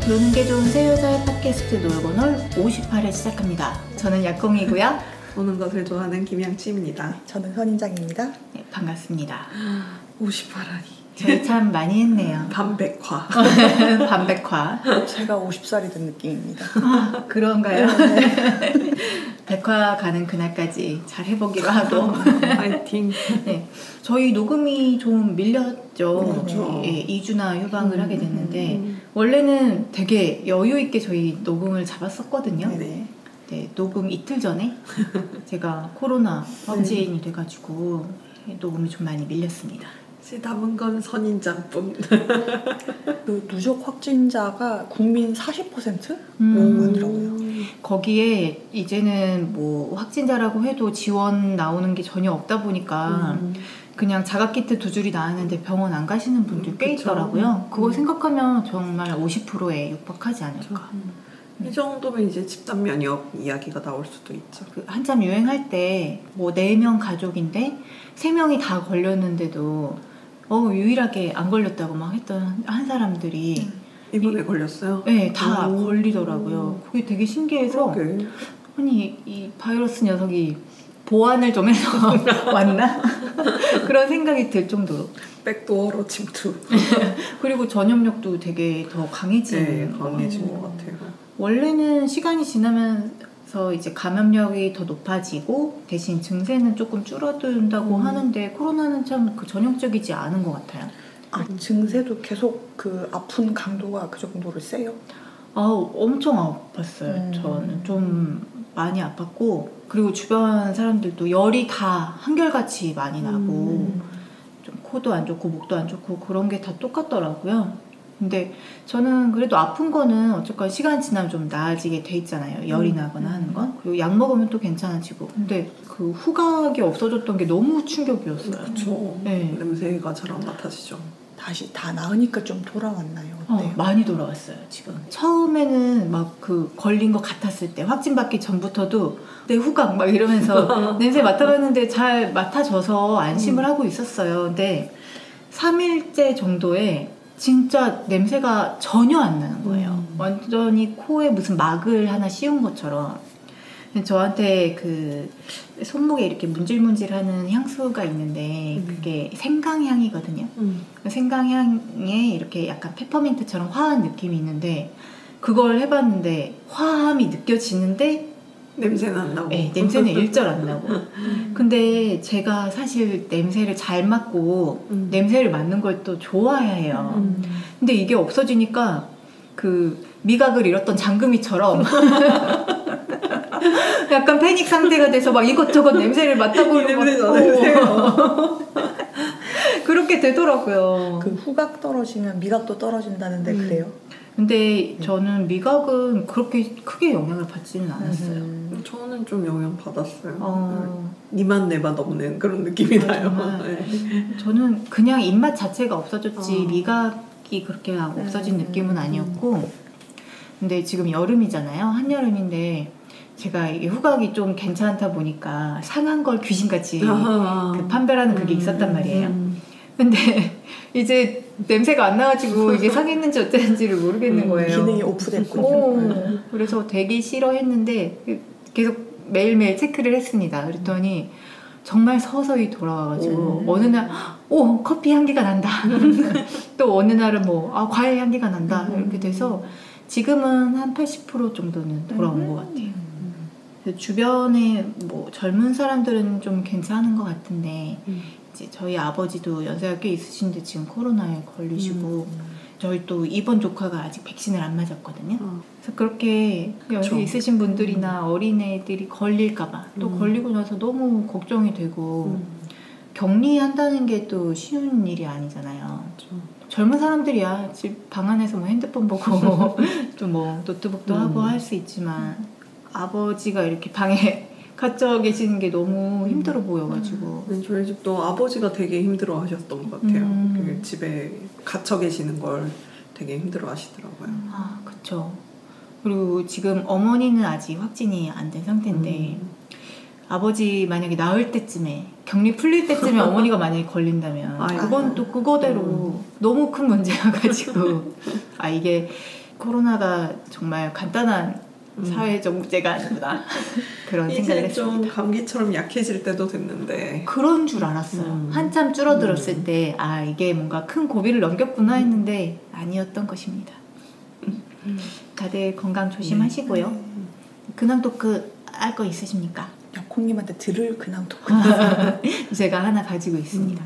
노는 게 좋은 새 여자의 팟캐스트 놀고놀 58회 시작합니다. 저는 약공이고요. 노는 것을 좋아하는 김양치입니다. 저는 선인장입니다. 네, 반갑습니다. 58하니 저희 참 많이 했네요. 반백화. 반백화. 제가 50살이 된 느낌입니다. 아, 그런가요? 네. 백화 가는 그날까지 잘 해보기로 하고. 파이팅. 네, 저희 녹음이 좀 밀렸죠. 그렇죠. 네, 2주나 휴방을 하게 됐는데 원래는 되게 여유 있게 저희 녹음을 잡았었거든요. 네. 네, 녹음 이틀 전에 제가 코로나 확진이 돼가지고 녹음이 좀 많이 밀렸습니다. 남은 건 선인장뿐. 그 누적 확진자가 국민 40%? 하더라고요. 거기에 이제는 뭐 확진자라고 해도 지원 나오는 게 전혀 없다 보니까 그냥 자가키트 2줄이 나왔는데 병원 안 가시는 분들 꽤 그쵸. 있더라고요. 그거 생각하면 정말 50%에 육박하지 않을까. 이 정도면 이제 집단 면역 이야기가 나올 수도 있죠. 그 한참 유행할 때 뭐 4명 가족인데 3명이 다 걸렸는데도 유일하게 안 걸렸다고 막 했던 한 사람들이 이번에 걸렸어요? 네, 다 걸리더라고요. 그게 되게 신기해서 그러게. 아니 이 바이러스 녀석이 보완을 좀 해서 왔나? 그런 생각이 들 정도로. 백도어로 침투. 그리고 전염력도 되게 더 강해진 것 같아요. 원래는 시간이 지나면서 이제 감염력이 더 높아지고 대신 증세는 조금 줄어든다고 하는데 코로나는 참 그 전형적이지 않은 것 같아요. 증세도 계속 그 아픈 강도가 그 정도로 세요? 엄청 아팠어요. 저는 좀 많이 아팠고 그리고 주변 사람들도 열이 다 한결같이 많이 나고 좀 코도 안 좋고 목도 안 좋고 그런 게 다 똑같더라고요. 근데 저는 그래도 아픈 거는 어쨌건 시간 지나면 좀 나아지게 돼 있잖아요. 열이 나거나 하는 건. 그리고 약 먹으면 또 괜찮아지고. 근데 그 후각이 없어졌던 게 너무 충격이었어요. 그렇죠. 네. 냄새가 잘 안 맡아지죠. 다시 다 나으니까 좀 돌아왔나요? 어때요? 많이 돌아왔어요 지금. 처음에는 막 그 걸린 것 같았을 때 확진받기 전부터도 내 후각 막 이러면서 냄새 맡아봤는데 잘 맡아져서 안심을 하고 있었어요. 근데 3일째 정도에 진짜 냄새가 전혀 안 나는 거예요. 완전히 코에 무슨 막을 하나 씌운 것처럼. 저한테 그 손목에 이렇게 문질문질하는 향수가 있는데 그게 생강향이거든요. 생강향에 이렇게 약간 페퍼민트처럼 화한 느낌이 있는데 그걸 해봤는데 화함이 느껴지는데 냄새는 안 나고. 네, 냄새는 일절 안 나고. 근데 제가 사실 냄새를 잘 맡고 냄새를 맡는 걸 또 좋아해요. 근데 이게 없어지니까 그 미각을 잃었던 장금이처럼 약간 패닉 상태가 돼서 막 이것저것 냄새를 맡아보는 것 그렇게 되더라고요. 그 후각 떨어지면 미각도 떨어진다는데 그래요? 근데 저는 미각은 그렇게 크게 영향을 받지는 않았어요. 저는 좀 영향 받았어요. 니만 내만 없는 그런 느낌이 나요. 네. 저는 그냥 입맛 자체가 없어졌지 미각이 그렇게 없어진 느낌은 아니었고 근데 지금 여름이잖아요. 한여름인데 제가 이게 후각이 좀 괜찮다 보니까 상한 걸 귀신같이 그 판별하는 그게 있었단 말이에요. 근데 이제 냄새가 안 나가지고 이게 상했는지 어땠는지를 모르겠는 거예요. 기능이 오프됐군요. 그래서 되게 싫어했는데 계속 매일매일 체크를 했습니다. 그랬더니 정말 서서히 돌아와가지고 어느 날 커피 향기가 난다. 또 어느 날은 과일 향기가 난다. 이렇게 돼서 지금은 한 80% 정도는 돌아온 것 같아요. 주변에 젊은 사람들은 좀 괜찮은 것 같은데 이제 저희 아버지도 연세가 꽤 있으신데 지금 코로나에 걸리시고 저희 또 이번 조카가 아직 백신을 안 맞았거든요. 그래서 그렇게 연세 있으신 분들이나 어린애들이 걸릴까봐 또 걸리고 나서 너무 걱정이 되고 격리한다는 게 또 쉬운 일이 아니잖아요. 젊은 사람들이야 집 방 안에서 핸드폰 보고 또 노트북도 하고 할 수 있지만 아버지가 이렇게 방에 갇혀 계시는 게 너무 힘들어 보여가지고 저희 집도 아버지가 되게 힘들어 하셨던 것 같아요. 집에 갇혀 계시는 걸 되게 힘들어 하시더라고요. 그쵸. 그리고 지금 어머니는 아직 확진이 안 된 상태인데 아버지 만약에 나을 때쯤에 격리 풀릴 때쯤에 어머니가 만약에 걸린다면 그건 또 그거대로 너무 큰 문제여가지고 이게 코로나가 정말 간단한 사회적 문제가 아니구나 그런 생각을 이제 좀 했습니다. 감기처럼 약해질 때도 됐는데 그런 줄 알았어요. 한참 줄어들었을 때 아 이게 뭔가 큰 고비를 넘겼구나 했는데 아니었던 것입니다. 다들 건강 조심하시고요. 근황 토크 할 거 있으십니까? 콩님한테 들을 근황 토크. 제가 하나 가지고 있습니다.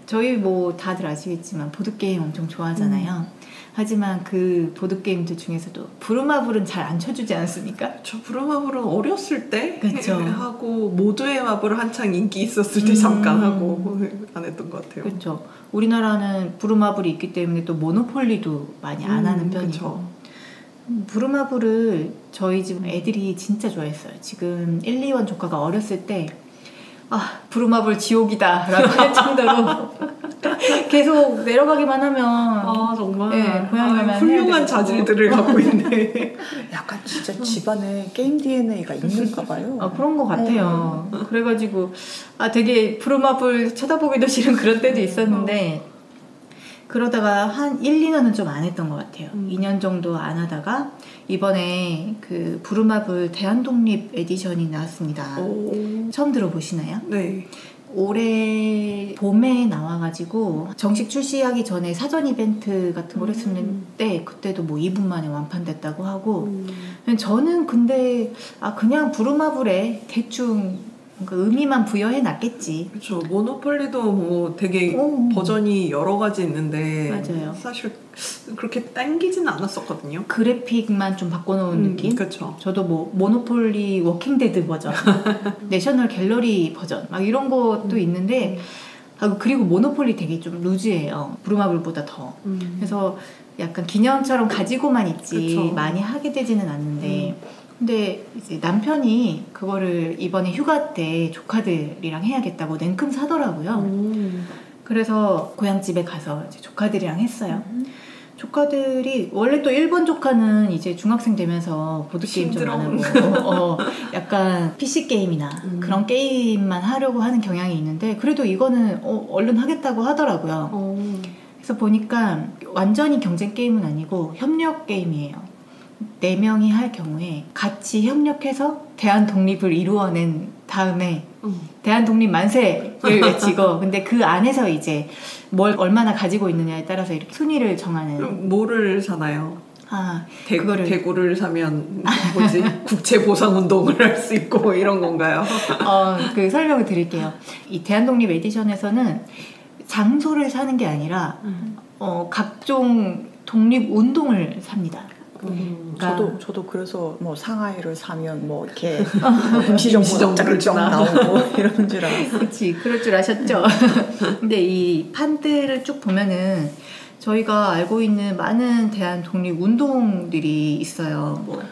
저희 뭐 다들 아시겠지만 보드게임 엄청 좋아하잖아요. 하지만 그 보드게임들 중에서도 부루마블은 잘 안 쳐주지 않습니까? 저 부루마블은 어렸을 때 그쵸. 하고 모두의 마블 한창 인기 있었을 때 잠깐 하고 안 했던 것 같아요. 그렇죠. 우리나라는 부루마블이 있기 때문에 또 모노폴리도 많이 안 하는 편이고 그쵸. 부루마블을 저희 집 애들이 진짜 좋아했어요. 지금 1, 2원 조카가 어렸을 때 아 부루마블 지옥이다 라고 할 정도로 계속 내려가기만 하면 아 정말 네, 고향에 가면 훌륭한 자질들을 갖고 있네. 약간 진짜 집안에 게임 DNA가 있는가 봐요. 그런 것 같아요. 그래가지고 되게 부루마블 쳐다보기도 싫은 그런 때도 있었는데 그러다가 한 1, 2년은 좀 안 했던 것 같아요. 2년 정도 안 하다가 이번에 그 부루마블 대한독립 에디션이 나왔습니다. 처음 들어보시나요? 네. 올해 봄에 나와가지고 정식 출시하기 전에 사전 이벤트 같은 걸 했었는데 그때도 뭐 2분 만에 완판됐다고 하고 저는 근데 그냥 부루마블에 대충 뭔가 의미만 부여해 놨겠지. 그렇죠. 모노폴리도 뭐 되게 버전이 여러 가지 있는데 맞아요. 사실 그렇게 당기지는 않았었거든요. 그래픽만 좀 바꿔놓은 느낌? 그렇죠. 저도 뭐 모노폴리 워킹데드 버전, 내셔널 갤러리 버전 막 이런 것도 있는데 그리고 모노폴리 되게 좀 루즈해요. 부루마블보다 더. 그래서 약간 기념처럼 가지고만 있지 그쵸. 많이 하게 되지는 않는데 근데 이제 남편이 그거를 이번에 휴가 때 조카들이랑 해야겠다고 냉큼 사더라고요. 그래서 고향집에 가서 이제 조카들이랑 했어요. 조카들이 원래 또 일본 조카는 이제 중학생 되면서 보드게임 좀 안 하고 약간 PC 게임이나 그런 게임만 하려고 하는 경향이 있는데 그래도 이거는 얼른 하겠다고 하더라고요. 그래서 보니까 완전히 경쟁 게임은 아니고 협력 게임이에요. 4명이 할 경우에 같이 협력해서 대한 독립을 이루어낸 다음에 대한 독립 만세를 외치고 근데 그 안에서 이제 뭘 얼마나 가지고 있느냐에 따라서 이렇게 순위를 정하는. 뭐를 사나요? 그거를 대구를 사면 뭐지 국채 보상 운동을 할 수 있고 이런 건가요? 그 설명을 드릴게요. 이 대한독립 에디션에서는 장소를 사는 게 아니라 각종 독립 운동을 삽니다. 저도 그래서 뭐 상하이를 사면 뭐 이렇게 임시정부가 쫙 나오고 이런 줄 알았어요. 그렇지, 그럴 줄 아셨죠? 근데 이 판들을 쭉 보면은 저희가 알고 있는 많은 대한 독립 운동들이 있어요. 뭐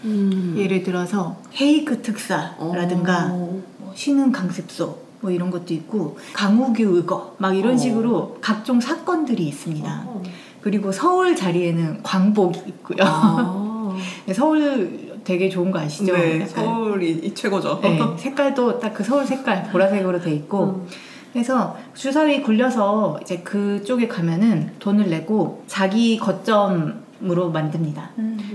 예를 들어서 헤이그 특사라든가 뭐 신흥 강습소 뭐 이런 것도 있고 강우규 의거 막 이런 식으로 각종 사건들이 있습니다. 그리고 서울 자리에는 광복이 있고요. 서울 되게 좋은 거 아시죠? 네, 서울이 최고죠. 네, 색깔도 딱 그 서울 색깔 보라색으로 돼 있고 그래서 주사위 굴려서 이제 그쪽에 가면은 돈을 내고 자기 거점으로 만듭니다.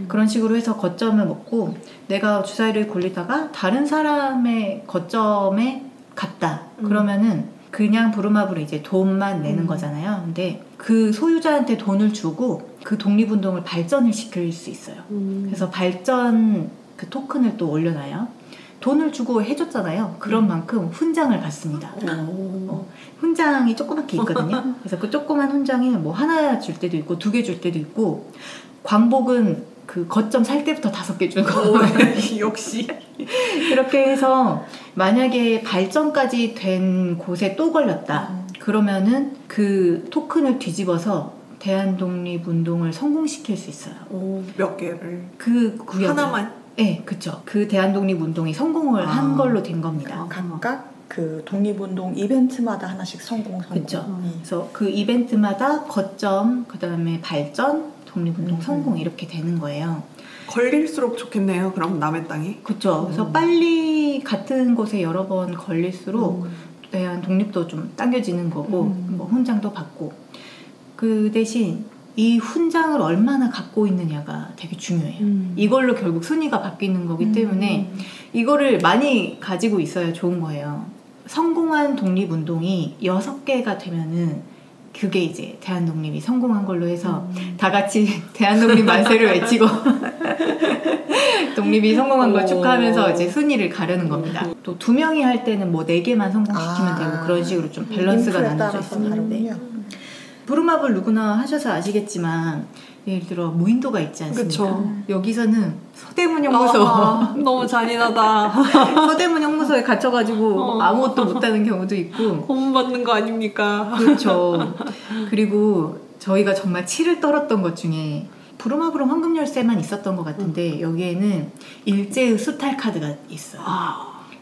그런 식으로 해서 거점을 먹고 내가 주사위를 굴리다가 다른 사람의 거점에 갔다. 그러면은 그냥 부루마블로 이제 돈만 내는 거잖아요. 근데 그 소유자한테 돈을 주고 그 독립운동을 발전을 시킬 수 있어요. 그래서 발전 그 토큰을 또 올려놔요. 돈을 주고 해줬잖아요. 그런 만큼 훈장을 받습니다. 훈장이 조그맣게 있거든요. 그래서 그 조그만 훈장이 뭐 하나 줄 때도 있고 2개 줄 때도 있고 광복은 그 거점 살 때부터 5개 주고 역시 이렇게 해서 만약에 발전까지 된 곳에 또 걸렸다 그러면은 그 토큰을 뒤집어서 대한독립운동을 성공시킬 수 있어요. 몇 개를? 그 구역 하나만? 네, 그쵸. 그 대한독립운동이 성공을 한 걸로 된 겁니다. 각각 그 독립운동 이벤트마다 하나씩 성공. 그쵸. 그래서 그 이벤트마다 거점, 그 다음에 발전, 독립운동 성공 이렇게 되는 거예요. 걸릴수록 좋겠네요. 그럼 남의 땅이. 그렇죠. 그래서 빨리 같은 곳에 여러 번 걸릴수록 대한 독립도 좀 당겨지는 거고 뭐 훈장도 받고 그 대신 이 훈장을 얼마나 갖고 있느냐가 되게 중요해요. 이걸로 결국 순위가 바뀌는 거기 때문에 이거를 많이 가지고 있어야 좋은 거예요. 성공한 독립운동이 6개가 되면은 그게 이제 대한독립이 성공한 걸로 해서 다 같이 대한독립 만세를 외치고 독립이 성공한 걸 축하하면서 이제 순위를 가르는 겁니다. 또 2명이 할 때는 뭐 4개만 성공시키면 되고 그런 식으로 좀 밸런스가 나눠져 있습니다. 부루마블 누구나 하셔서 아시겠지만 예를 들어 무인도가 있지 않습니까? 그쵸. 여기서는 서대문 형무소 너무 잔인하다. 서대문 형무소에 갇혀가지고 아무것도 못하는 경우도 있고 고문받는 거 아닙니까? 그렇죠. 그리고 저희가 정말 치를 떨었던 것 중에 부루마블은 황금열쇠만 있었던 것 같은데 여기에는 일제의 수탈 카드가 있어요.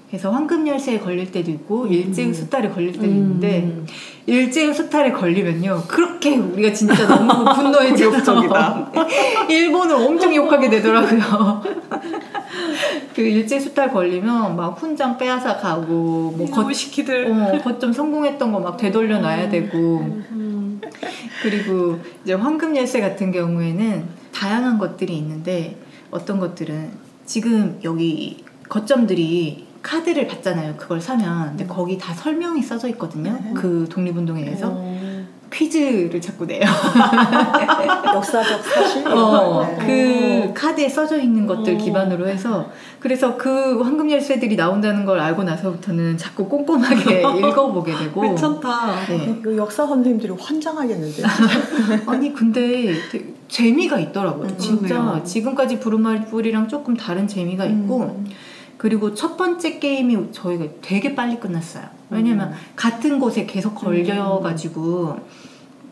그래서 황금열쇠에 걸릴 때도 있고 일제의 수탈에 걸릴 때도 있는데 일제의 수탈에 걸리면요 그렇게 우리가 진짜 너무 분노해적이다. 일본을 엄청 욕하게 되더라고요. 그 일제 수탈 걸리면 막 훈장 빼앗아 가고 뭐 거점 성공했던 거 막 되돌려 놔야 되고 그리고 이제 황금 열쇠 같은 경우에는 다양한 것들이 있는데 어떤 것들은 지금 여기 거점들이 카드를 받잖아요. 그걸 사면 근데 거기 다 설명이 써져 있거든요. 그 독립운동에 대해서 퀴즈를 자꾸 내요. 역사적 사실? 그 카드에 써져 있는 것들 기반으로 해서 그래서 그 황금 열쇠들이 나온다는 걸 알고 나서부터는 자꾸 꼼꼼하게 읽어보게 되고 괜찮다. 네. 역사 선생님들이 환장하겠는데. 아니 근데 재미가 있더라고요. 진짜 그러네요. 지금까지 부루마블이랑 조금 다른 재미가 있고 그리고 첫 번째 게임이 저희가 되게 빨리 끝났어요. 왜냐면 같은 곳에 계속 걸려가지고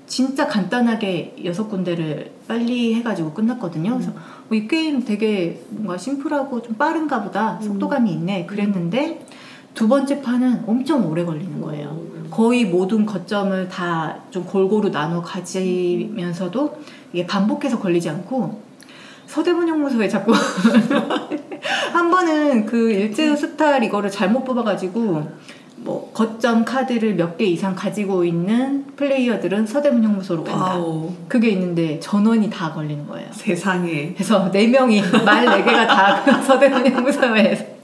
진짜 간단하게 6군데를 빨리 해가지고 끝났거든요. 그래서 이 게임 되게 뭔가 심플하고 좀 빠른가 보다, 속도감이 있네 그랬는데 두 번째 판은 엄청 오래 걸리는 거예요. 거의 모든 거점을 다 좀 골고루 나눠 가지면서도 이게 반복해서 걸리지 않고 서대문 형무소에 자꾸 한 번은 그 일제의 수탈 이거를 잘못 뽑아가지고 뭐 거점 카드를 몇 개 이상 가지고 있는 플레이어들은 서대문 형무소로 간다. 그게 있는데 전원이 다 걸리는 거예요. 세상에. 그래서 4명이 말 4개가 다 서대문 형무소에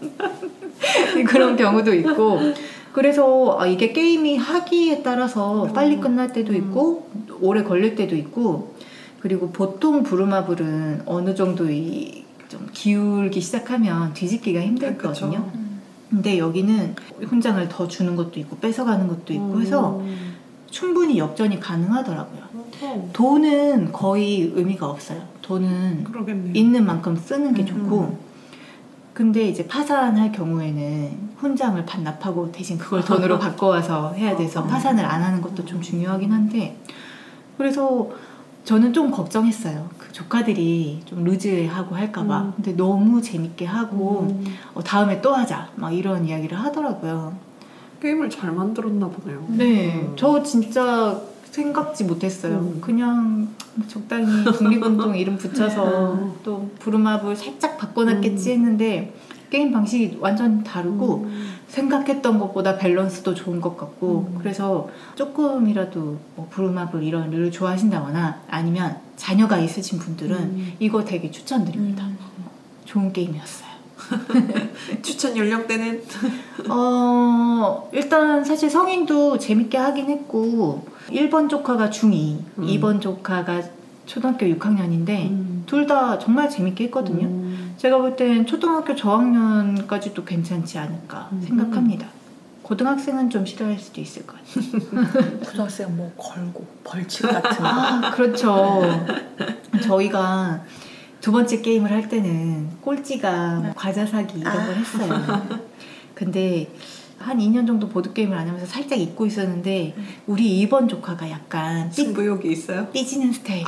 그런 경우도 있고 그래서 이게 게임이 하기에 따라서 빨리 끝날 때도 있고 오래 걸릴 때도 있고 그리고 보통 부루마블은 어느 정도 좀 기울기 시작하면 뒤집기가 힘들거든요. 근데 여기는 훈장을 더 주는 것도 있고 뺏어가는 것도 있고 해서 충분히 역전이 가능하더라고요. 돈은 거의 의미가 없어요. 돈은 그러겠네요. 있는 만큼 쓰는 게 좋고 근데 이제 파산할 경우에는 훈장을 반납하고 대신 그걸 돈으로 바꿔와서 해야 돼서 파산을 안 하는 것도 좀 중요하긴 한데 그래서 저는 좀 걱정했어요. 그 조카들이 좀 루즈하고 할까봐. 근데 너무 재밌게 하고 다음에 또 하자 막 이런 이야기를 하더라고요. 게임을 잘 만들었나 보네요. 네, 저 진짜 생각지 못했어요. 그냥 적당히 독립운동 이름 붙여서 또 부루마블 살짝 바꿔놨겠지 했는데 게임 방식이 완전 다르고 생각했던 것보다 밸런스도 좋은 것 같고 그래서 조금이라도 뭐 부루마블 이런 류를 좋아하신다거나 아니면 자녀가 있으신 분들은 이거 되게 추천드립니다. 좋은 게임이었어요. 추천 연령대는? 일단 사실 성인도 재밌게 하긴 했고 1번 조카가 중2, 2번 조카가 초등학교 6학년인데 둘 다 정말 재밌게 했거든요. 제가 볼 땐 초등학교 저학년까지도 괜찮지 않을까 생각합니다. 고등학생은 좀 싫어할 수도 있을 것 같아요. 고등학생 뭐 걸고 벌칙 같은 거. 그렇죠. 저희가 두 번째 게임을 할 때는 꼴찌가 뭐 과자 사기 이런 걸 했어요. 근데 한 2년 정도 보드게임을 안 하면서 살짝 잊고 있었는데 우리 2번 조카가 약간 승부욕이 있어요? 삐지는 스타일.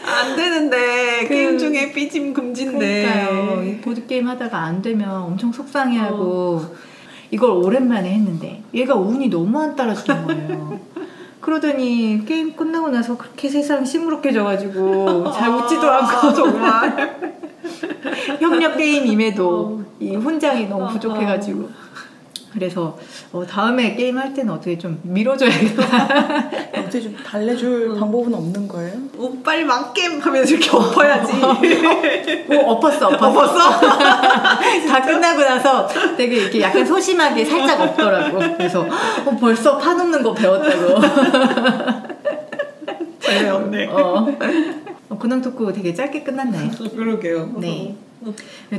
안 되는데 게임 중에 삐짐 금지인데. 그러니까요. 보드게임 하다가 안 되면 엄청 속상해하고 이걸 오랜만에 했는데 얘가 운이 너무 안 따라주는 거예요. 그러더니 게임 끝나고 나서 그렇게 세상 시무룩해져가지고 잘 웃지도 않고 정말 협력 게임임에도 이 훈장이 너무 부족해가지고 그래서 다음에 게임 할 때는 어떻게 좀 밀어줘야겠다. 어떻게 좀 달래줄 방법은 없는 거예요? 빨리 망게임 하면서 이렇게 엎어야지. 엎었어. 다 끝나고 나서 되게 이렇게 약간 소심하게 살짝 엎더라고. 그래서 벌써 파놓는 거 배웠다고. 잘 배웠네. 근황 토크 되게 짧게 끝났나요? 그러게요. 네.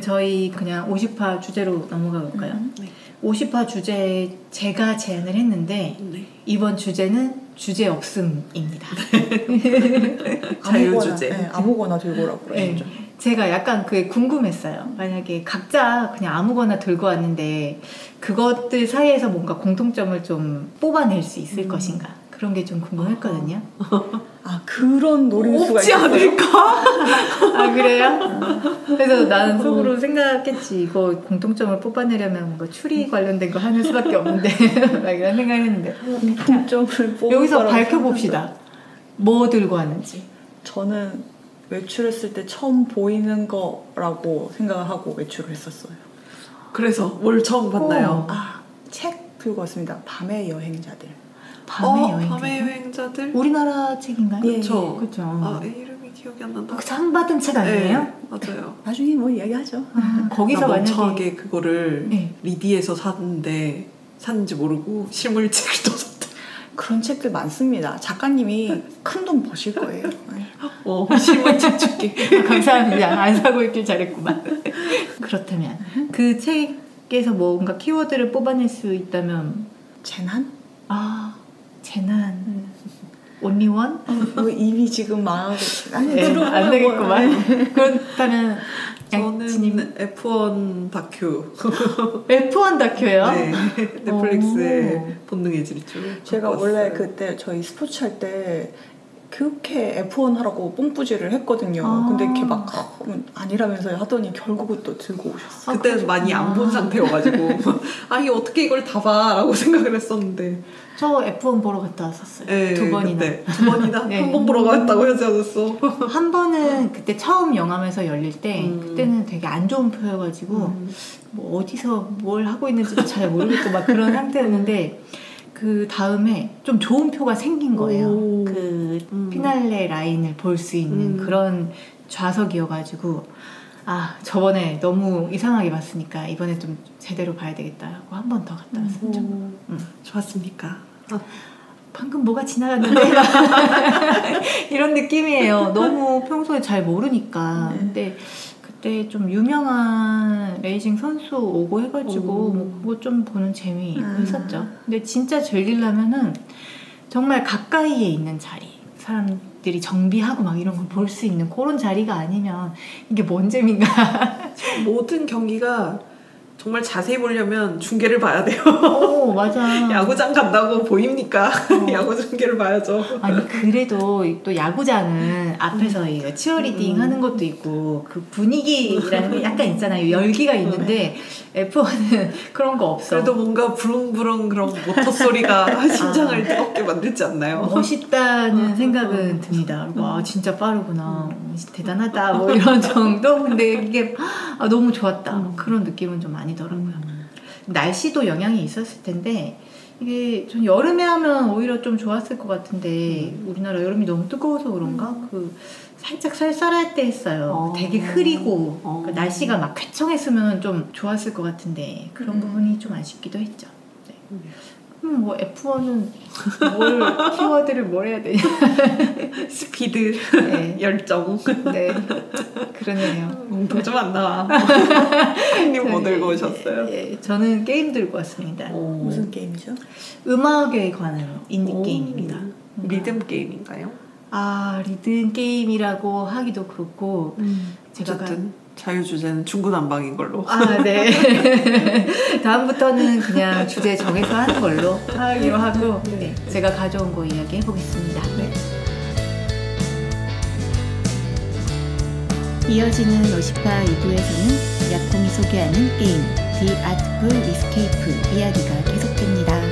저희 그냥 50화 주제로 넘어가 볼까요? 네. 50화 주제 제가 제안을 했는데 네. 이번 주제는 주제 없음입니다. 자유주제. 네, 아무거나 들고 오라고 그러죠. 네. 제가 약간 그게 궁금했어요. 만약에 각자 그냥 아무거나 들고 왔는데 그것들 사이에서 뭔가 공통점을 좀 뽑아낼 수 있을 것인가, 그런 게 좀 궁금했거든요. 아, 그런 노림수가 없지 않을까? 아, 그래요? 그래서 나는 속으로 생각했지. 이거 공통점을 뽑아내려면 뭔가 추리 관련된 거 하는 수밖에 없는데 막 이런 생각을 했는데 공통점을 여기서 밝혀봅시다. 뭐 들고 왔는지. 저는 외출했을 때 처음 보이는 거라고 생각을 하고 외출을 했었어요. 그래서 뭘 처음 봤나요? 책 들고 왔습니다. 밤의 여행자들. 밤의 여행자들? 우리나라 책인가요? 예, 그렇죠. 그렇죠. 이름이 기억이 안 난다. 상 받은 책 아니에요? 네, 맞아요. 나중에 뭐 이야기하죠. 거기서 나 만약에 멍청하게 그거를 네. 리디에서 샀는데 샀는지 모르고 실물책을 또 샀다. 그런 책들 많습니다. 작가님이 큰 돈 버실 거예요. 실물책 줄게. 감사합니다. 안 사고 있길 잘했구만. 그렇다면 그 책에서 뭔가 키워드를 뽑아낼 수 있다면 재난? 재난. only one? 입이 지금 망하고 안 되겠구만. 그렇다면 저는 F1 다큐. F1 다큐예요? 네, 넷플릭스의 본능의 질주. 제가 원래 그때 저희 스포츠 할 때 그렇게 F1 하라고 뽕뿌지를 했거든요. 근데 이렇게 막 아니라면서 하더니 결국은 또 들고 오셨어요. 그때는 많이 안 본 상태여가지고 이게 어떻게 이걸 다 봐? 라고 생각을 했었는데 저 F1 보러 갔다 왔었어요. 네, 2번이나. 두 번이나? 네. 한 번 보러 갔다고 하지 않았어? 한 번은 그때 처음 영암에서 열릴 때 그때는 되게 안 좋은 표여가지고 뭐 어디서 뭘 하고 있는지도 잘 모르겠고 막 그런 상태였는데 그 다음에 좀 좋은 표가 생긴 거예요. 그 피날레 라인을 볼 수 있는 그런 좌석이어가지고 저번에 너무 이상하게 봤으니까 이번에 좀 제대로 봐야 되겠다 하고 한 번 더 갔다 왔었죠. 좋았습니까? 방금 뭐가 지나갔는데 이런 느낌이에요. 너무 평소에 잘 모르니까. 근데 그때 좀 유명한 레이싱 선수 오고 해가지고 뭐 그거 좀 보는 재미 있었죠. 근데 진짜 즐기려면은 정말 가까이에 있는 자리, 사람들이 정비하고 막 이런 걸 볼 수 있는 그런 자리가 아니면 이게 뭔 재미인가. 모든 경기가 정말 자세히 보려면 중계를 봐야 돼요. 맞아. 야구장 간다고 보입니까? 야구 중계를 봐야죠. 아니 그래도 또 야구장은 앞에서 치어리딩 하는 것도 있고 그 분위기라는 게 약간 있잖아요. 열기가 있는데 F1은 그런 거 없어. 그래도 뭔가 부릉부릉 그런 모터 소리가 심장을 뜨겁게 만들지 않나요? 멋있다는 생각은 듭니다. 와 진짜 빠르구나, 대단하다 뭐 이런 정도. 근데 이게 너무 좋았다 그런 느낌은 좀 아니더라고요. 날씨도 영향이 있었을 텐데 이게 전 여름에 하면 오히려 좀 좋았을 것 같은데 우리나라 여름이 너무 뜨거워서 그런가 그 살짝 쌀쌀할 때 했어요. 되게 흐리고 그러니까 날씨가 막 쾌청했으면 좀 좋았을 것 같은데 그런 부분이 좀 아쉽기도 했죠. 네. 뭐 F1은 키워드를 뭘 해야 되냐. 스피드, 네. 열정. 네, 그러네요. 좀 안 나와. 형님 뭐 들고 오셨어요? 저는 게임 들고 왔습니다. 무슨 게임이죠? 음악에 관한 인디 게임입니다. 리듬 게임인가요? 리듬 게임이라고 하기도 그렇고 제가 어쨌든 자유주제는 중구난방인 걸로. 네. 다음부터는 그냥 주제 정해서 하는 걸로 하기로 하고 제가 가져온 거 이야기 해보겠습니다. 이어지는 50화 2부에서는 약공이 소개하는 게임 The Artful Escape 이야기가 계속됩니다.